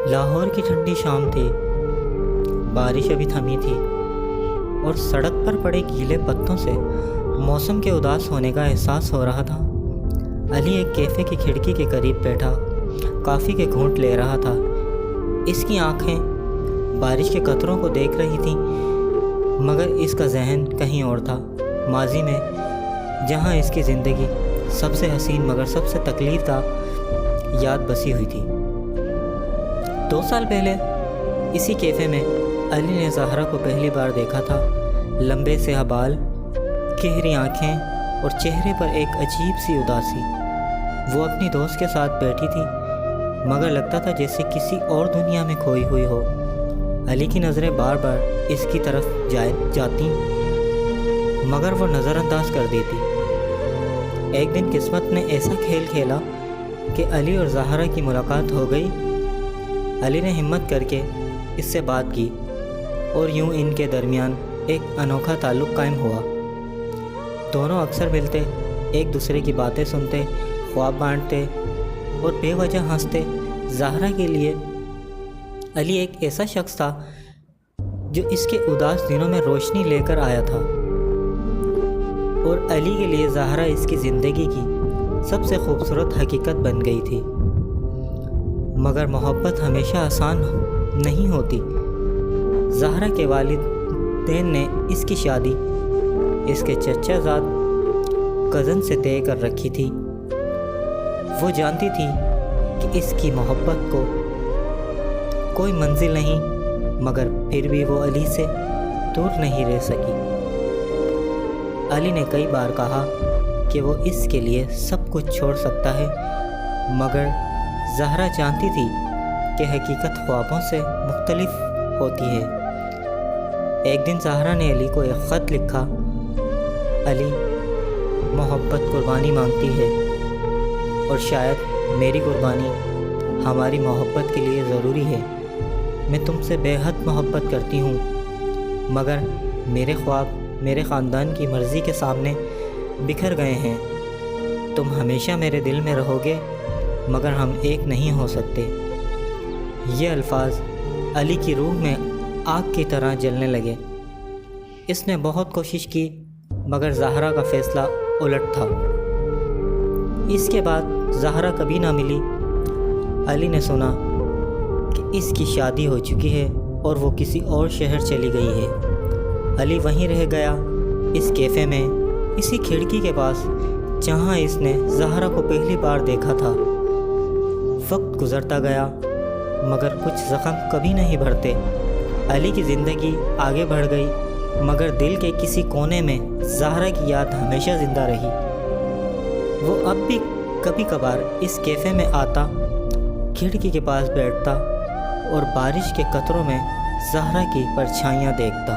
لاہور کی ٹھنڈی شام تھی، بارش ابھی تھمی تھی اور سڑک پر پڑے گیلے پتوں سے موسم کے اداس ہونے کا احساس ہو رہا تھا۔ علی ایک کیفے کی کھڑکی کے قریب بیٹھا کافی کے گھونٹ لے رہا تھا۔ اس کی آنکھیں بارش کے قطروں کو دیکھ رہی تھیں، مگر اس کا ذہن کہیں اور تھا، ماضی میں، جہاں اس کی زندگی سب سے حسین مگر سب سے تکلیف دہ یاد بسی ہوئی تھی۔ 2 سال پہلے اسی کیفے میں علی نے زہرا کو پہلی بار دیکھا تھا۔ لمبے سیاہ بال، گہری آنکھیں اور چہرے پر ایک عجیب سی اداسی۔ وہ اپنی دوست کے ساتھ بیٹھی تھی، مگر لگتا تھا جیسے کسی اور دنیا میں کھوئی ہوئی ہو۔ علی کی نظریں بار بار اس کی طرف جاتی، مگر وہ نظر انداز کر دیتی۔ ایک دن قسمت نے ایسا کھیل کھیلا کہ علی اور زہرا کی ملاقات ہو گئی۔ علی نے ہمت کر کے اس سے بات کی اور یوں ان کے درمیان ایک انوکھا تعلق قائم ہوا۔ دونوں اکثر ملتے، ایک دوسرے کی باتیں سنتے، خواب بانٹتے اور بے وجہ ہنستے۔ زہرا کے لیے علی ایک ایسا شخص تھا جو اس کے اداس دنوں میں روشنی لے کر آیا تھا، اور علی کے لیے زہرا اس کی زندگی کی سب سے خوبصورت حقیقت بن گئی تھی۔ مگر محبت ہمیشہ آسان نہیں ہوتی۔ زہرا کے والدین نے اس کی شادی اس کے چچا زاد کزن سے طے کر رکھی تھی۔ وہ جانتی تھی کہ اس کی محبت کو کوئی منزل نہیں، مگر پھر بھی وہ علی سے دور نہیں رہ سکی۔ علی نے کئی بار کہا کہ وہ اس کے لیے سب کچھ چھوڑ سکتا ہے، مگر زہرا جانتی تھی کہ حقیقت خوابوں سے مختلف ہوتی ہے۔ ایک دن زہرا نے علی کو ایک خط لکھا: علی، محبت قربانی مانگتی ہے، اور شاید میری قربانی ہماری محبت کے لیے ضروری ہے۔ میں تم سے بے حد محبت کرتی ہوں، مگر میرے خواب میرے خاندان کی مرضی کے سامنے بکھر گئے ہیں۔ تم ہمیشہ میرے دل میں رہو گے، مگر ہم ایک نہیں ہو سکتے۔ یہ الفاظ علی کی روح میں آگ کی طرح جلنے لگے۔ اس نے بہت کوشش کی، مگر زہرا کا فیصلہ الٹ تھا۔ اس کے بعد زہرا کبھی نہ ملی۔ علی نے سنا کہ اس کی شادی ہو چکی ہے اور وہ کسی اور شہر چلی گئی ہے۔ علی وہیں رہ گیا، اس کیفے میں، اسی کھڑکی کے پاس جہاں اس نے زہرا کو پہلی بار دیکھا تھا۔ وقت گزرتا گیا، مگر کچھ زخم کبھی نہیں بھرتے۔ علی کی زندگی آگے بڑھ گئی، مگر دل کے کسی کونے میں زہرا کی یاد ہمیشہ زندہ رہی۔ وہ اب بھی کبھی کبھار اس کیفے میں آتا، کھڑکی کے پاس بیٹھتا اور بارش کے قطروں میں زہرا کی پرچھائیاں دیکھتا۔